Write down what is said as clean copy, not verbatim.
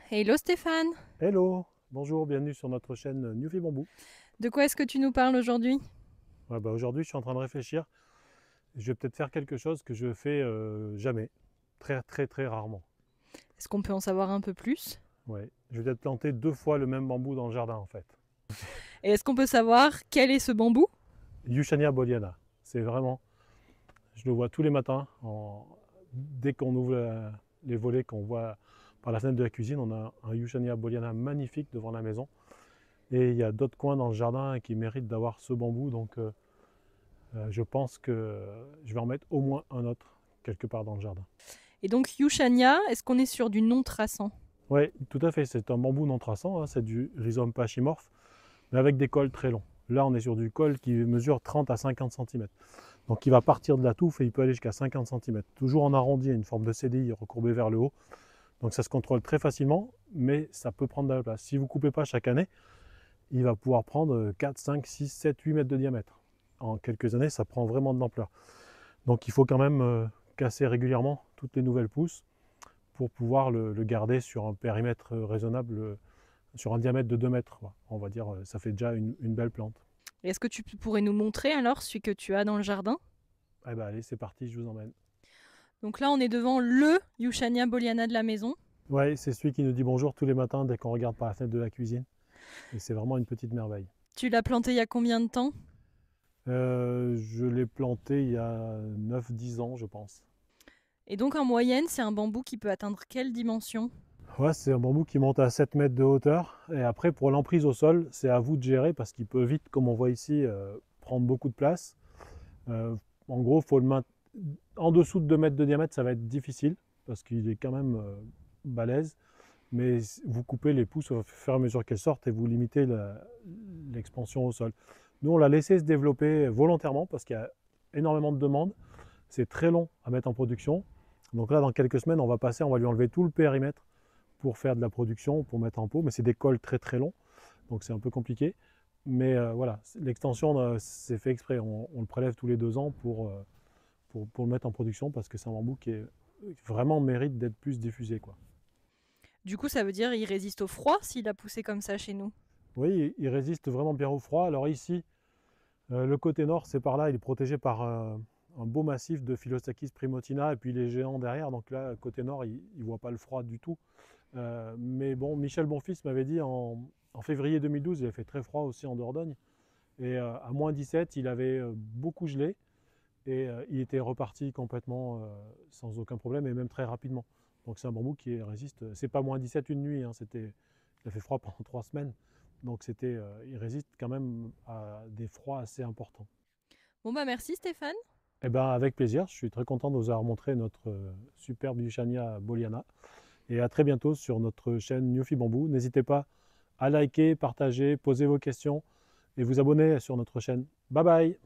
Hello Stéphane, Hello, bonjour, bienvenue sur notre chaîne Newfie Bamboo. de quoi est-ce que tu nous parles aujourd'hui? Ouais, aujourd'hui, je suis en train de réfléchir. Je vais peut-être faire quelque chose que je fais jamais, très très très rarement. Est-ce qu'on peut en savoir un peu plus? Ouais. Je vais peut-être planter 2 fois le même bambou dans le jardin en fait. Et est-ce qu'on peut savoir quel est ce bambou? Yushania boliana, c'est vraiment, je le vois tous les matins. Dès qu'on ouvre les volets, qu'on voit par la fenêtre de la cuisine, on a un Yushania boliana magnifique devant la maison. Et il y a d'autres coins dans le jardin qui méritent d'avoir ce bambou, donc je pense que je vais en mettre au moins un autre quelque part dans le jardin. Et donc Yushania, est-ce qu'on est sur du non traçant? Oui, tout à fait, c'est un bambou non traçant, hein, c'est du rhizome pachymorphe, mais avec des cols très longs. Là, on est sur du col qui mesure 30 à 50 cm. Donc il va partir de la touffe et il peut aller jusqu'à 50 cm. Toujours en arrondi, une forme de CDI recourbée vers le haut. Donc ça se contrôle très facilement, mais ça peut prendre de la place. Si vous ne coupez pas chaque année, il va pouvoir prendre 4, 5, 6, 7, 8 mètres de diamètre. En quelques années, ça prend vraiment de l'ampleur. Donc il faut quand même casser régulièrement toutes les nouvelles pousses pour pouvoir le garder sur un périmètre raisonnable, sur un diamètre de 2 mètres. On va dire, ça fait déjà une belle plante. Et est-ce que tu pourrais nous montrer alors celui que tu as dans le jardin? Eh ben allez, c'est parti, je vous emmène. Donc là on est devant le Yushania boliana de la maison. Ouais, c'est celui qui nous dit bonjour tous les matins dès qu'on regarde par la fenêtre de la cuisine. Et c'est vraiment une petite merveille. Tu l'as planté il y a combien de temps? Je l'ai planté il y a 9, 10 ans, je pense. Et donc en moyenne c'est un bambou qui peut atteindre quelle dimension? Ouais, c'est un bambou qui monte à 7 mètres de hauteur. Et après, pour l'emprise au sol, c'est à vous de gérer parce qu'il peut vite, comme on voit ici, prendre beaucoup de place. Euh, En gros, faut le maintenir en dessous de 2 mètres de diamètre, ça va être difficile parce qu'il est quand même balèze. Mais vous coupez les pousses au fur et à mesure qu'elles sortent et vous limitez l'expansion au sol. Nous, on l'a laissé se développer volontairement parce qu'il y a énormément de demandes. C'est très long à mettre en production. Donc là, dans quelques semaines, on va passer, on va lui enlever tout le périmètre pour faire de la production, pour mettre en pot. Mais c'est des cols très très longs, donc c'est un peu compliqué. Mais voilà, l'extension, c'est fait exprès. On le prélève tous les 2 ans pour le mettre en production parce que c'est un bambou qui vraiment mérite d'être plus diffusé, quoi. Du coup ça veut dire il résiste au froid s'il a poussé comme ça chez nous. Oui, il résiste vraiment bien au froid. Alors ici, le côté nord, c'est par là, il est protégé par un beau massif de Philostachys primotina et puis les géants derrière. Donc là, côté nord, il ne voit pas le froid du tout. Mais bon, Michel Bonfils m'avait dit en février 2012, il avait fait très froid aussi en Dordogne. Et à -17, il avait beaucoup gelé et il était reparti complètement sans aucun problème et même très rapidement. Donc c'est un bambou qui résiste. C'est pas -17 une nuit, hein, il a fait froid pendant 3 semaines. Donc il résiste quand même à des froids assez importants. Bon bah merci Stéphane. Eh ben, avec plaisir, je suis très content de vous avoir montré notre superbe Yushania boliana. Et à très bientôt sur notre chaîne Newfie Bamboo. N'hésitez pas à liker, partager, poser vos questions et vous abonner sur notre chaîne. Bye bye!